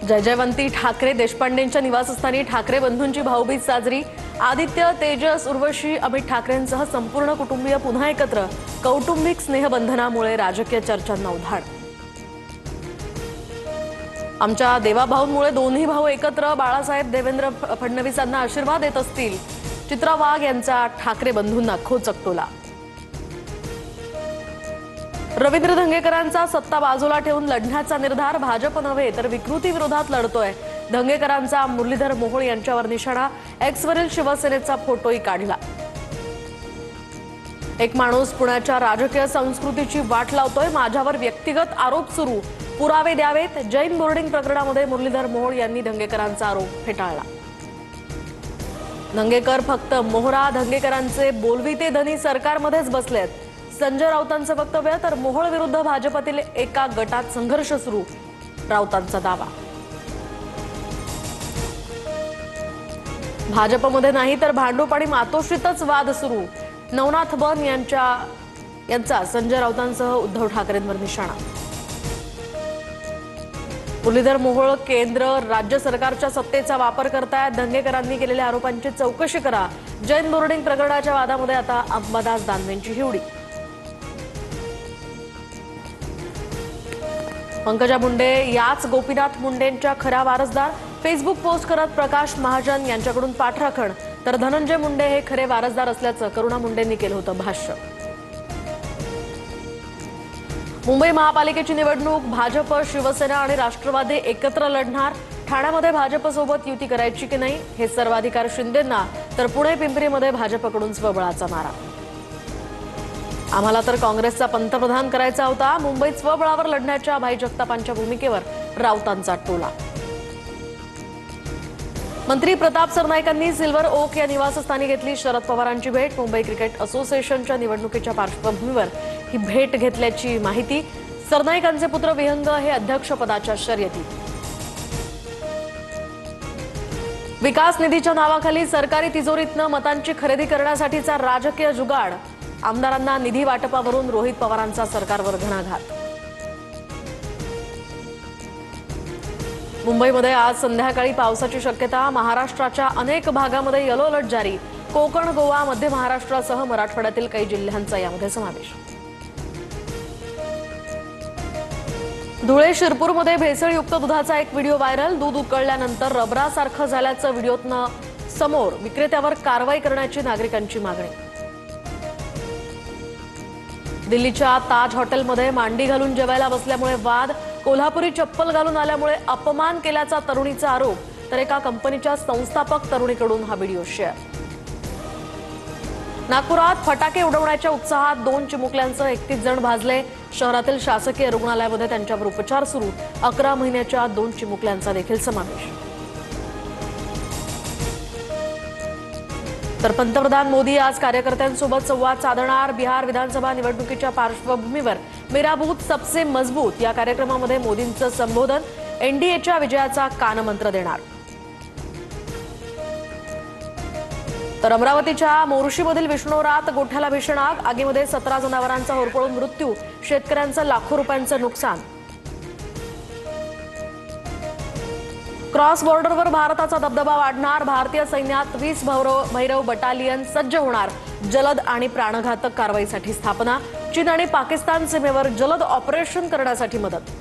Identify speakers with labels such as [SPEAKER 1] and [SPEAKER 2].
[SPEAKER 1] जयजयवंती ठाकरे देशपांडेंच्या निवासस्थानी ठाकरे बंधूंची भाऊबीज साजरी। आदित्य, तेजस, उर्वशी, अमित ठाकरेंसह संपूर्ण कुटुंबीय पुन्हा एकत्र। कौटुंबिक स्नेहबंधनामुळे राजकीय चर्चांना उधाण। आमच्या देवाभाऊंमुळे दोन्ही भाऊ एकत्र। बाळासाहेब देवेंद्र फडणवीसांना आशीर्वाद देत असतील। चित्रा वाघ यांचा ठाकरे बंधूंना खोचक टोला। रवींद्र धंगेकरांचा सत्ता बाजूला ठेवून लढण्याचा निर्धार। भाजप नव्हे तर विकृती विरोधात लढतोय। धंगेकरांचा मुरलीधर मोहोळ यांच्यावर निशाणा। एक्सवरील शिवसेनेचा फोटोही काढला। एक माणूस पुण्याच्या राजकीय संस्कृतीची वाट लावतोय। माझ्यावर व्यक्तिगत आरोप सुरू, पुरावे द्यावेत। जैन बोर्डिंग प्रकरणामध्ये मुरलीधर मोहोळ यांनी धंगेकरांचा आरोप फेटाळला। धंगेकर फक्त मोहरा, धंगेकरांचे बोलविते धनी सरकारमध्येच बसलेत। संजय राऊतांचं वक्तव्य तर मोहोळ विरुद्ध भाजपतील एका गटात संघर्ष सुरू, राऊतांचा दावा। भाजपमध्ये नाही तर भांडूप आणि मातोश्रीतच वाद सुरू। नवनाथ बन यांचा संजय राऊतांसह उद्धव ठाकरेंवर निशाणा। मुरलीधर मोहोळ केंद्र राज्य सरकारच्या सत्तेचा वापर करतायत। धंगेकरांनी केलेल्या आरोपांची चौकशी करा। जैन बोर्डिंग प्रकरणाच्या वादामध्ये आता अंबादास दानवेंची हिवडी। पंकजा मुंडे याच गोपीनाथ मुंडेंच्या खऱ्या वारसदार। फेसबुक पोस्ट करत प्रकाश महाजन यांच्याकडून पाठराखण। तर धनंजय मुंडे हे खरे वारसदार असल्याचं करुणा मुंडेंनी केलं होतं भाष्य। मुंबई महापालिकेची निवडणूक भाजप, शिवसेना आणि राष्ट्रवादी एकत्र लढणार। ठाण्यामध्ये भाजपसोबत युती करायची की नाही हे सर्वाधिकार शिंदेंना, तर पुणे पिंपरीमध्ये भाजपकडून स्वबळाचा मारा। आम्हाला तर काँग्रेसचा पंतप्रधान करायचा होता। मुंबईत स्वबळावर लढण्याच्या भाई जगतापांच्या भूमिकेवर राऊतांचा टोला। मंत्री प्रताप सरनाईकांनी सिल्वर ओक या निवासस्थानी घेतली शरद पवारांची भेट। मुंबई क्रिकेट असोसिएशनच्या निवडणुकीच्या पार्श्वभूमीवर ही भेट घेतल्याची माहिती। सरनाईकांचे पुत्र विहंग हे अध्यक्षपदाच्या शर्यतीत। विकास निधीच्या नावाखाली सरकारी तिजोरीतनं मतांची खरेदी करण्यासाठीचा राजकीय जुगाड। आमदारांना निधी वाटपावरून रोहित पवारांचा सरकारवर घणाघात। मुंबईमध्ये आज संध्याकाळी पावसाची शक्यता। महाराष्ट्राच्या अनेक भागामध्ये येलो अलर्ट जारी। कोकण, गोवा, मध्य महाराष्ट्रासह मराठवाड्यातील काही जिल्ह्यांचा यामध्ये समावेश। धुळे शिरपूरमध्ये भेसळयुक्त दुधाचा एक व्हिडिओ व्हायरल। दूध उकळल्यानंतर रबरासारखं झाल्याचं व्हिडिओतनं समोर। विक्रेत्यावर कारवाई करण्याची नागरिकांची मागणी। दिल्लीच्या ताज हॉटेलमध्ये मांडी घालून जेवायला बसल्यामुळे वाद। कोल्हापुरी चप्पल घालून आल्यामुळे अपमान केल्याचा तरुणीचा आरोप, तर एका कंपनीच्या संस्थापक तरुणीकडून हा व्हिडिओ शेअर। नागपुरात फटाके उडवण्याच्या उत्साहात 2 चिमुकल्यांसह 31 जण भाजले। शहरातील शासकीय रुग्णालयामध्ये त्यांच्यावर उपचार सुरू। 11 महिन्याच्या 2 चिमुकल्यांचा देखील समावेश। तर पंतप्रधान मोदी आज कार्यकर्त्यांसोबत संवाद साधणार। बिहार विधानसभा निवडणुकीच्या पार्श्वभूमीवर मेरा बूथ सबसे मजबूत या कार्यक्रमामध्ये मोदींचं संबोधन। एनडीएच्या विजयाचा कानमंत्र देणार। तर अमरावतीच्या मोर्शीमधील विष्णोरात गोठ्याला भीषण आग। आगीमध्ये 17 जनावरांचा होरपळून मृत्यू। शेतकऱ्यांचं लाखो रुपयांचं नुकसान। क्रॉस बॉर्डरवर भारताचा दबदबा वाढणार। भारतीय सैन्यात 20 भैरव बटालियन सज्ज होणार। जलद आणि प्राणघातक कारवाईसाठी स्थापना। चीन आणि पाकिस्तान सीमेवर जलद ऑपरेशन करण्यासाठी मदत।